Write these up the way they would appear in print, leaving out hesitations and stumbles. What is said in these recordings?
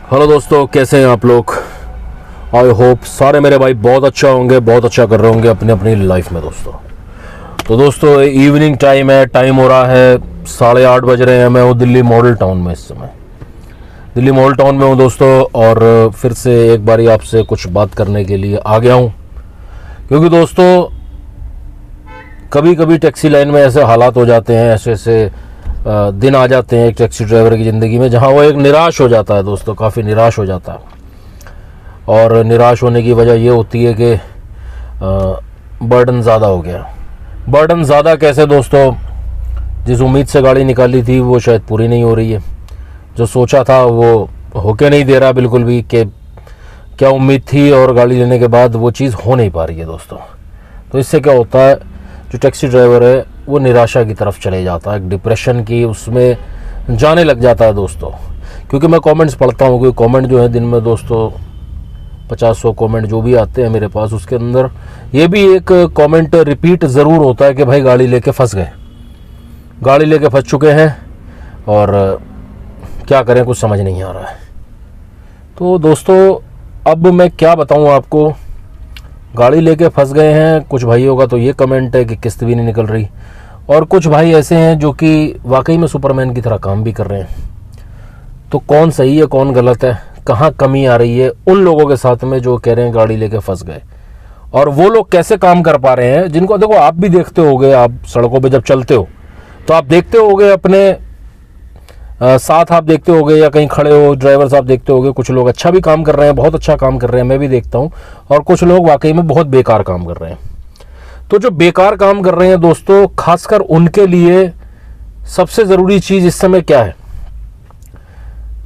Hello दोस्तों, कैसे हैं आप लोग। आई होप सारे मेरे भाई बहुत अच्छा होंगे, बहुत अच्छा कर रहे होंगे अपनी अपनी लाइफ में दोस्तों। तो दोस्तों इवनिंग टाइम है, टाइम हो रहा है 8:30 बज रहे हैं। मैं हूँ दिल्ली मॉडल टाउन में, इस समय दिल्ली मॉडल टाउन में हूँ दोस्तों। और फिर से एक बारी आपसे कुछ बात करने के लिए आ गया हूँ, क्योंकि दोस्तों कभी कभी टैक्सी लाइन में ऐसे हालात हो जाते हैं, ऐसे ऐसे दिन आ जाते हैं एक टैक्सी ड्राइवर की ज़िंदगी में, जहां वो एक निराश हो जाता है दोस्तों, काफ़ी निराश हो जाता है। और निराश होने की वजह ये होती है कि बर्डन ज़्यादा हो गया। बर्डन ज़्यादा कैसे दोस्तों, जिस उम्मीद से गाड़ी निकाली थी वो शायद पूरी नहीं हो रही है, जो सोचा था वो होके नहीं दे रहा बिल्कुल भी, कि क्या उम्मीद थी और गाड़ी लेने के बाद वो चीज़ हो नहीं पा रही है दोस्तों। तो इससे क्या होता है, जो टैक्सी ड्राइवर है वो निराशा की तरफ चले जाता है, एक डिप्रेशन की उसमें जाने लग जाता है दोस्तों। क्योंकि मैं कमेंट्स पढ़ता हूँ, क्योंकि कमेंट जो है दिन में दोस्तों 50-100 कमेंट जो भी आते हैं मेरे पास, उसके अंदर ये भी एक कमेंट रिपीट ज़रूर होता है कि भाई गाड़ी लेके फंस गए, गाड़ी लेके फंस चुके हैं और क्या करें, कुछ समझ नहीं आ रहा है। तो दोस्तों अब मैं क्या बताऊँ आपको, गाड़ी लेके फंस गए हैं। कुछ भाइयों का तो ये कमेंट है कि किस्त भी नहीं निकल रही, और कुछ भाई ऐसे हैं जो कि वाकई में सुपरमैन की तरह काम भी कर रहे हैं। तो कौन सही है कौन गलत है, कहाँ कमी आ रही है उन लोगों के साथ में जो कह रहे हैं गाड़ी लेके फंस गए, और वो लोग कैसे काम कर पा रहे हैं, जिनको देखो आप भी देखते होगे, आप सड़कों पे जब चलते हो तो आप देखते होगे, अपने साथ आप देखते होगे या कहीं खड़े हो ड्राइवर साहब देखते होगे, कुछ लोग अच्छा भी काम कर रहे हैं, बहुत अच्छा काम कर रहे हैं, मैं भी देखता हूं, और कुछ लोग वाकई में बहुत बेकार काम कर रहे हैं। तो जो बेकार काम कर रहे हैं दोस्तों, खासकर उनके लिए सबसे ज़रूरी चीज़ इस समय क्या है,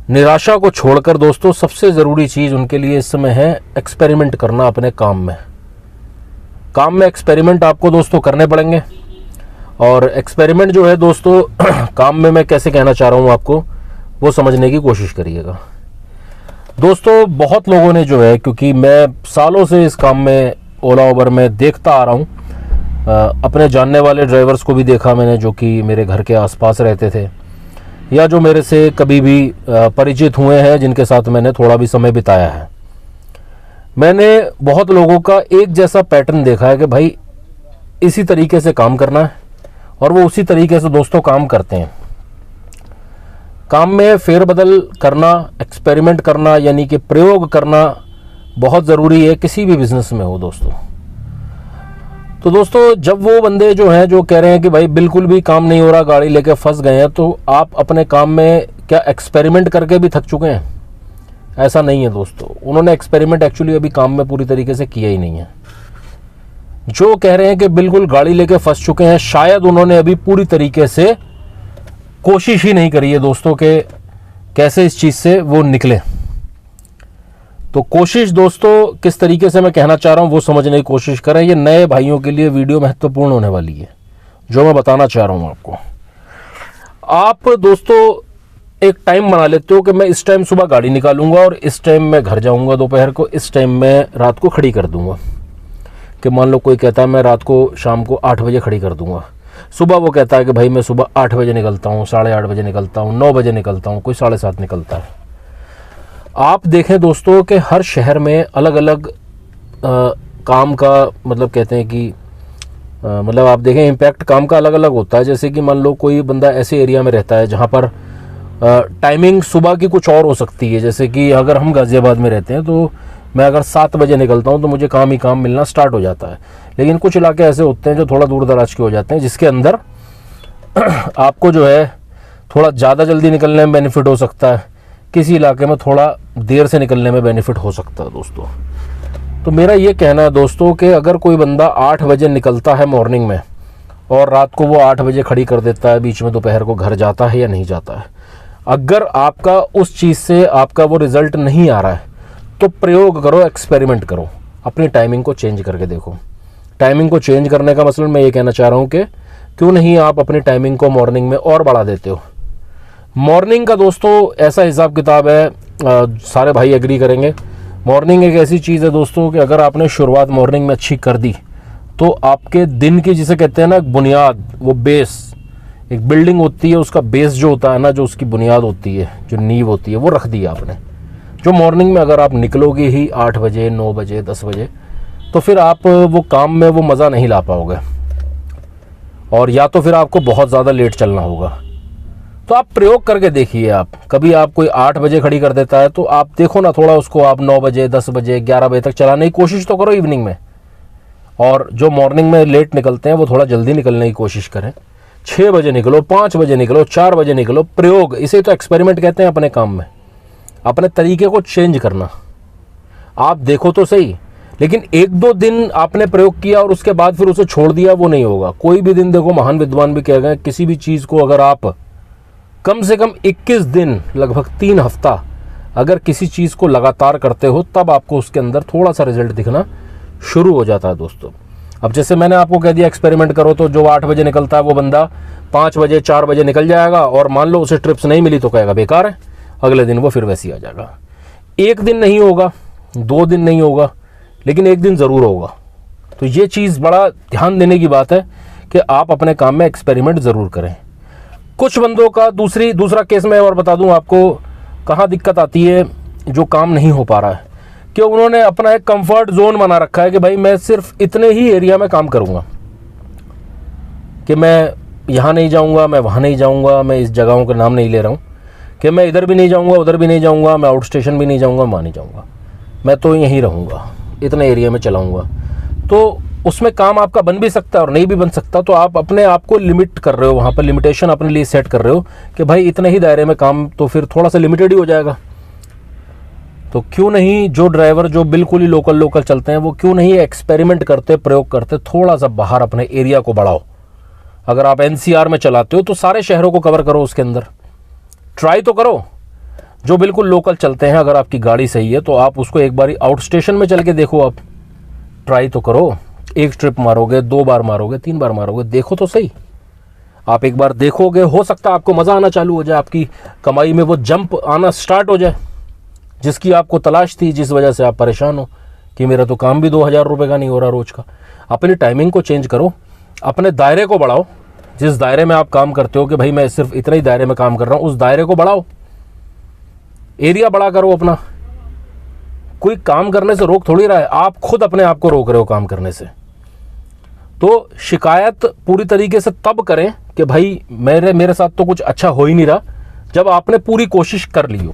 निराशा को छोड़कर दोस्तों सबसे ज़रूरी चीज़ उनके लिए इस समय है एक्सपेरिमेंट करना अपने काम में। काम में एक्सपेरिमेंट आपको दोस्तों करने पड़ेंगे। और एक्सपेरिमेंट जो है दोस्तों काम में मैं कैसे कहना चाह रहा हूँ आपको, वो समझने की कोशिश करिएगा दोस्तों। बहुत लोगों ने जो है, क्योंकि मैं सालों से इस काम में ओला उबर में देखता आ रहा हूँ, अपने जानने वाले ड्राइवर्स को भी देखा मैंने जो कि मेरे घर के आसपास रहते थे, या जो मेरे से कभी भी परिचित हुए हैं, जिनके साथ मैंने थोड़ा भी समय बिताया है। मैंने बहुत लोगों का एक जैसा पैटर्न देखा है कि भाई इसी तरीके से काम करना है, और वो उसी तरीके से दोस्तों काम करते हैं। काम में फेरबदल करना, एक्सपेरिमेंट करना, यानी कि प्रयोग करना बहुत ज़रूरी है, किसी भी बिजनेस में हो दोस्तों। तो दोस्तों जब वो बंदे जो हैं जो कह रहे हैं कि भाई बिल्कुल भी काम नहीं हो रहा, गाड़ी लेके फंस गए हैं, तो आप अपने काम में क्या एक्सपेरिमेंट करके भी थक चुके हैं? ऐसा नहीं है दोस्तों, उन्होंने एक्सपेरिमेंट एक्चुअली अभी काम में पूरी तरीके से किया ही नहीं है। जो कह रहे हैं कि बिल्कुल गाड़ी लेके फंस चुके हैं, शायद उन्होंने अभी पूरी तरीके से कोशिश ही नहीं करी है दोस्तों कि कैसे इस चीज़ से वो निकले। तो कोशिश दोस्तों किस तरीके से मैं कहना चाह रहा हूँ वो समझने की कोशिश करें। ये नए भाइयों के लिए वीडियो महत्वपूर्ण होने वाली है, जो मैं बताना चाह रहा हूँ आपको। आप दोस्तों एक टाइम बना लेते हो कि मैं इस टाइम सुबह गाड़ी निकालूंगा और इस टाइम मैं घर जाऊंगा दोपहर को, इस टाइम मैं रात को खड़ी कर दूंगा। कि मान लो कोई कहता है मैं रात को शाम को 8 बजे खड़ी कर दूंगा, सुबह वो कहता है कि भाई मैं सुबह 8 बजे निकलता हूँ, 8:30 बजे निकलता हूँ, 9 बजे निकलता हूँ, कोई 7:30 निकलता है। आप देखें दोस्तों कि हर शहर में अलग अलग काम का मतलब कहते हैं कि मतलब आप देखें इम्पैक्ट काम का अलग अलग होता है। जैसे कि मान लो कोई बंदा ऐसे एरिया में रहता है जहाँ पर टाइमिंग सुबह की कुछ और हो सकती है। जैसे कि अगर हम गाज़ियाबाद में रहते हैं तो मैं अगर 7 बजे निकलता हूँ तो मुझे काम ही काम मिलना स्टार्ट हो जाता है। लेकिन कुछ इलाके ऐसे होते हैं जो थोड़ा दूर दराज के हो जाते हैं, जिसके अंदर आपको जो है थोड़ा ज़्यादा जल्दी निकलने में बेनिफिट हो सकता है, किसी इलाके में थोड़ा देर से निकलने में बेनिफिट हो सकता है दोस्तों। तो मेरा ये कहना है दोस्तों कि अगर कोई बंदा 8 बजे निकलता है मॉर्निंग में और रात को वो 8 बजे खड़ी कर देता है, बीच में दोपहर को घर जाता है या नहीं जाता है, अगर आपका उस चीज़ से आपका वो रिज़ल्ट नहीं आ रहा है तो प्रयोग करो, एक्सपेरिमेंट करो, अपनी टाइमिंग को चेंज करके देखो। टाइमिंग को चेंज करने का मतलब मैं ये कहना चाह रहा हूँ कि क्यों नहीं आप अपनी टाइमिंग को मॉर्निंग में और बढ़ा देते हो। मॉर्निंग का दोस्तों ऐसा हिसाब किताब है, सारे भाई एग्री करेंगे, मॉर्निंग एक ऐसी चीज़ है दोस्तों कि अगर आपने शुरुआत मॉर्निंग में अच्छी कर दी तो आपके दिन की, जिसे कहते हैं ना बुनियाद, वो बेस, एक बिल्डिंग होती है उसका बेस जो होता है ना, जो उसकी बुनियाद होती है, जो नींव होती है, वो रख दी आपने। जो मॉर्निंग में अगर आप निकलोगे ही 8 बजे 9 बजे 10 बजे, तो फिर आप वो काम में वो मज़ा नहीं ला पाओगे, और या तो फिर आपको बहुत ज़्यादा लेट चलना होगा। तो आप प्रयोग करके देखिए। आप कभी आप कोई 8 बजे खड़ी कर देता है तो आप देखो ना, थोड़ा उसको आप 9 बजे 10 बजे 11 बजे तक चलाने की कोशिश तो करो इवनिंग में। और जो मॉर्निंग में लेट निकलते हैं वो थोड़ा जल्दी निकलने की कोशिश करें। 6 बजे निकलो, 5 बजे निकलो, 4 बजे निकलो। प्रयोग, इसे तो एक्सपेरिमेंट कहते हैं अपने काम में, अपने तरीके को चेंज करना। आप देखो तो सही, लेकिन 1-2 दिन आपने प्रयोग किया और उसके बाद फिर उसे छोड़ दिया, वो नहीं होगा। कोई भी दिन, देखो महान विद्वान भी कह गए, किसी भी चीज़ को अगर आप कम से कम 21 दिन, लगभग 3 हफ्ता अगर किसी चीज़ को लगातार करते हो, तब आपको उसके अंदर थोड़ा सा रिजल्ट दिखना शुरू हो जाता है दोस्तों। अब जैसे मैंने आपको कह दिया एक्सपेरिमेंट करो, तो जो 8 बजे निकलता है वो बंदा 5 बजे 4 बजे निकल जाएगा, और मान लो उसे ट्रिप्स नहीं मिली तो कहेगा बेकार है, अगले दिन वो फिर वैसे ही आ जाएगा। 1 दिन नहीं होगा, 2 दिन नहीं होगा, लेकिन 1 दिन ज़रूर होगा। तो ये चीज़ बड़ा ध्यान देने की बात है कि आप अपने काम में एक्सपेरिमेंट ज़रूर करें। कुछ बंदों का दूसरा केस मैं और बता दूं आपको कहाँ दिक्कत आती है, जो काम नहीं हो पा रहा है, कि उन्होंने अपना एक कंफर्ट जोन बना रखा है कि भाई मैं सिर्फ इतने ही एरिया में काम करूँगा, कि मैं यहाँ नहीं जाऊँगा, मैं वहाँ नहीं जाऊँगा, मैं इस जगहों का नाम नहीं ले रहा हूँ, कि मैं इधर भी नहीं जाऊँगा, उधर भी नहीं जाऊँगा, मैं आउट स्टेशन भी नहीं जाऊँगा, वहाँ नहीं जाऊँगा, मैं तो यहीं रहूँगा, इतने एरिया में चलाऊँगा। तो उसमें काम आपका बन भी सकता है और नहीं भी बन सकता। तो आप अपने आप को लिमिट कर रहे हो, वहाँ पर लिमिटेशन अपने लिए सेट कर रहे हो कि भाई इतने ही दायरे में काम, तो फिर थोड़ा सा लिमिटेड ही हो जाएगा। तो क्यों नहीं जो ड्राइवर जो बिल्कुल ही लोकल चलते हैं, वो क्यों नहीं एक्सपेरिमेंट करते, प्रयोग करते, थोड़ा सा बाहर अपने एरिया को बढ़ाओ। अगर आप NCR में चलाते हो तो सारे शहरों को कवर करो, उसके अंदर ट्राई तो करो। जो बिल्कुल लोकल चलते हैं, अगर आपकी गाड़ी सही है तो आप उसको एक बार आउट स्टेशन में चल के देखो, आप ट्राई तो करो। 1 ट्रिप मारोगे, 2 बार मारोगे, 3 बार मारोगे, देखो तो सही। आप एक बार देखोगे, हो सकता है आपको मज़ा आना चालू हो जाए, आपकी कमाई में वो जंप आना स्टार्ट हो जाए जिसकी आपको तलाश थी, जिस वजह से आप परेशान हो कि मेरा तो काम भी 2000 रुपये का नहीं हो रहा रोज़ का। अपनी टाइमिंग को चेंज करो, अपने दायरे को बढ़ाओ। जिस दायरे में आप काम करते हो कि भाई मैं सिर्फ इतने ही दायरे में काम कर रहा हूँ, उस दायरे को बढ़ाओ, एरिया बड़ा करो अपना। कोई काम करने से रोक थोड़ी रहा है, आप खुद अपने आप को रोक रहे हो काम करने से। तो शिकायत पूरी तरीके से तब करें कि भाई मेरे साथ तो कुछ अच्छा हो ही नहीं रहा, जब आपने पूरी कोशिश कर ली हो।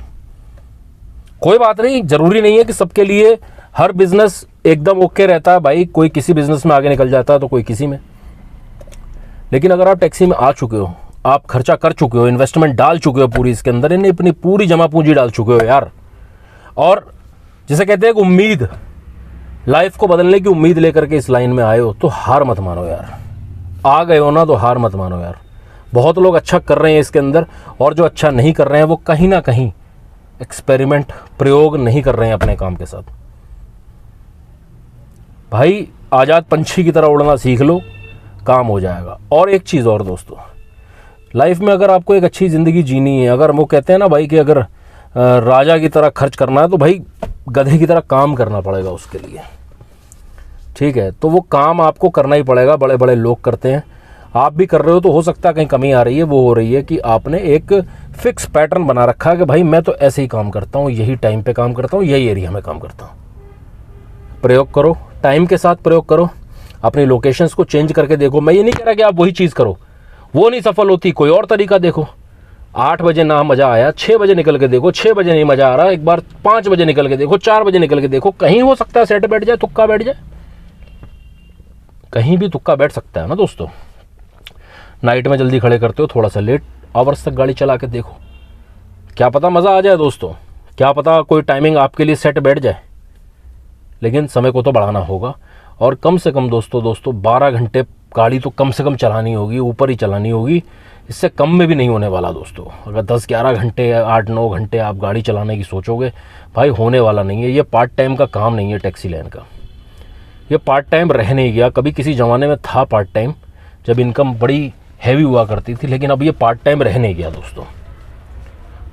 कोई बात नहीं, जरूरी नहीं है कि सबके लिए हर बिजनेस एकदम ओके रहता है भाई। कोई किसी बिजनेस में आगे निकल जाता है तो कोई किसी में। लेकिन अगर आप टैक्सी में आ चुके हो, आप खर्चा कर चुके हो, इन्वेस्टमेंट डाल चुके हो पूरी इसके अंदर, इन्हें अपनी पूरी जमा पूंजी डाल चुके हो यार, और जिसे कहते हैं कि उम्मीद, लाइफ को बदलने की उम्मीद लेकर के इस लाइन में आए हो, तो हार मत मानो यार। आ गए हो ना तो हार मत मानो यार। बहुत लोग अच्छा कर रहे हैं इसके अंदर, और जो अच्छा नहीं कर रहे हैं वो कहीं ना कहीं एक्सपेरिमेंट, प्रयोग नहीं कर रहे हैं अपने काम के साथ। भाई आज़ाद पंछी की तरह उड़ना सीख लो, काम हो जाएगा। और एक चीज़ और दोस्तों, लाइफ में अगर आपको एक अच्छी ज़िंदगी जीनी है, अगर वो कहते हैं ना भाई कि अगर राजा की तरह खर्च करना है, तो भाई गधे की तरह काम करना पड़ेगा उसके लिए, ठीक है। तो वो काम आपको करना ही पड़ेगा। बड़े बड़े लोग करते हैं, आप भी कर रहे हो, तो हो सकता है कहीं कमी आ रही है। वो हो रही है कि आपने एक फिक्स पैटर्न बना रखा है कि भाई मैं तो ऐसे ही काम करता हूँ, यही टाइम पे काम करता हूँ, यही एरिया में काम करता हूँ। प्रयोग करो, टाइम के साथ प्रयोग करो, अपनी लोकेशंस को चेंज करके देखो। मैं ये नहीं कह रहा कि आप वही चीज़ करो, वो नहीं सफल होती, कोई और तरीका देखो। 8 बजे ना मज़ा आया, 6 बजे निकल के देखो। 6 बजे नहीं मज़ा आ रहा, एक बार 5 बजे निकल के देखो, 4 बजे निकल के देखो। कहीं हो सकता है सेट बैठ जाए, तुक्का बैठ जाए, कहीं भी तुक्का बैठ सकता है ना दोस्तों। नाइट में जल्दी खड़े करते हो, थोड़ा सा लेट आवर्स तक गाड़ी चला के देखो, क्या पता मज़ा आ जाए दोस्तों, क्या पता कोई टाइमिंग आपके लिए सेट बैठ जाए। लेकिन समय को तो बढ़ाना होगा, और कम से कम दोस्तों 12 घंटे गाड़ी तो कम से कम चलानी होगी, ऊपर ही चलानी होगी। इससे कम में भी नहीं होने वाला दोस्तों। अगर 10-11 घंटे, 8-9 घंटे आप गाड़ी चलाने की सोचोगे, भाई होने वाला नहीं है। ये पार्ट टाइम का काम नहीं है टैक्सी लाइन का, ये पार्ट टाइम रह नहीं गया। कभी किसी ज़माने में था पार्ट टाइम, जब इनकम बड़ी हैवी हुआ करती थी, लेकिन अब ये पार्ट टाइम रह नहीं गया दोस्तों।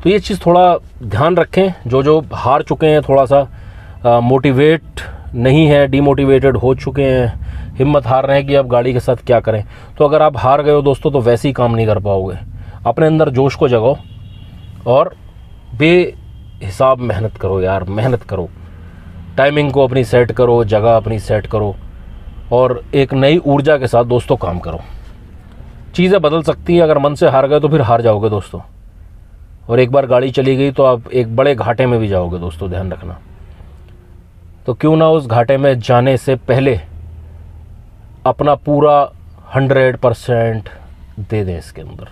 तो ये चीज़ थोड़ा ध्यान रखें। जो हार चुके हैं, थोड़ा सा मोटिवेट नहीं है, डीमोटिवेटेड हो चुके हैं, हिम्मत हार रहे हैं कि अब गाड़ी के साथ क्या करें, तो अगर आप हार गए हो दोस्तों तो वैसे ही काम नहीं कर पाओगे। अपने अंदर जोश को जगाओ और हिसाब मेहनत करो यार, मेहनत करो, टाइमिंग को अपनी सेट करो, जगह अपनी सेट करो और एक नई ऊर्जा के साथ दोस्तों काम करो। चीज़ें बदल सकती हैं, अगर मन से हार गए तो फिर हार जाओगे दोस्तों, और एक बार गाड़ी चली गई तो आप एक बड़े घाटे में भी जाओगे दोस्तों, ध्यान रखना। तो क्यों ना उस घाटे में जाने से पहले अपना पूरा 100% दे दें इसके अंदर,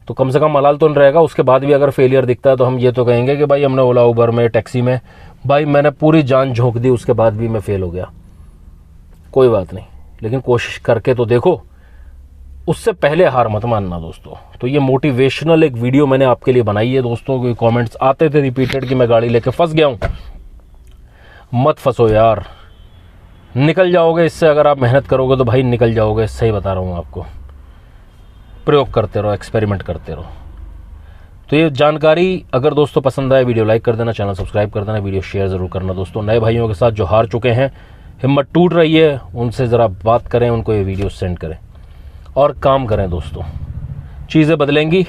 तो कम से कम मलाल तो नहीं रहेगा। उसके बाद भी अगर फेलियर दिखता है तो हम ये तो कहेंगे कि भाई हमने ओला उबर में, टैक्सी में, भाई मैंने पूरी जान झोंक दी, उसके बाद भी मैं फेल हो गया, कोई बात नहीं, लेकिन कोशिश करके तो देखो, उससे पहले हार मत मानना दोस्तों। तो ये मोटिवेशनल एक वीडियो मैंने आपके लिए बनाई है दोस्तों। कोई कमेंट्स आते थे रिपीटेड कि मैं गाड़ी लेके फंस गया हूँ, मत फंसो यार, निकल जाओगे इससे। अगर आप मेहनत करोगे तो भाई निकल जाओगे, सही बता रहा हूँ आपको। प्रयोग करते रहो, एक्सपेरिमेंट करते रहो। तो ये जानकारी अगर दोस्तों पसंद आए, वीडियो लाइक कर देना, चैनल सब्सक्राइब कर देना, वीडियो शेयर ज़रूर करना दोस्तों। नए भाइयों के साथ जो हार चुके हैं, हिम्मत टूट रही है, उनसे ज़रा बात करें, उनको ये वीडियो सेंड करें और काम करें दोस्तों। चीज़ें बदलेंगी,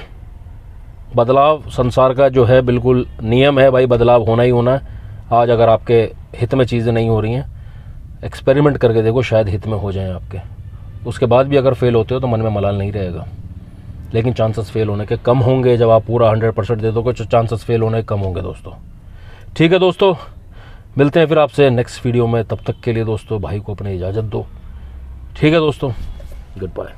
बदलाव संसार का जो है बिल्कुल नियम है भाई, बदलाव होना ही होना है। आज अगर आपके हित में चीज़ें नहीं हो रही हैं, एक्सपेरिमेंट करके देखो, शायद हित में हो जाएं आपके। उसके बाद भी अगर फेल होते हो तो मन में मलाल नहीं रहेगा, लेकिन चांसेस फेल होने के कम होंगे। जब आप पूरा 100% दे दोगे तो चांसेस फेल होने के कम होंगे दोस्तों। ठीक है दोस्तों, मिलते हैं फिर आपसे नेक्स्ट वीडियो में। तब तक के लिए दोस्तों भाई को अपनी इजाज़त दो। ठीक है दोस्तों, गुड बाय।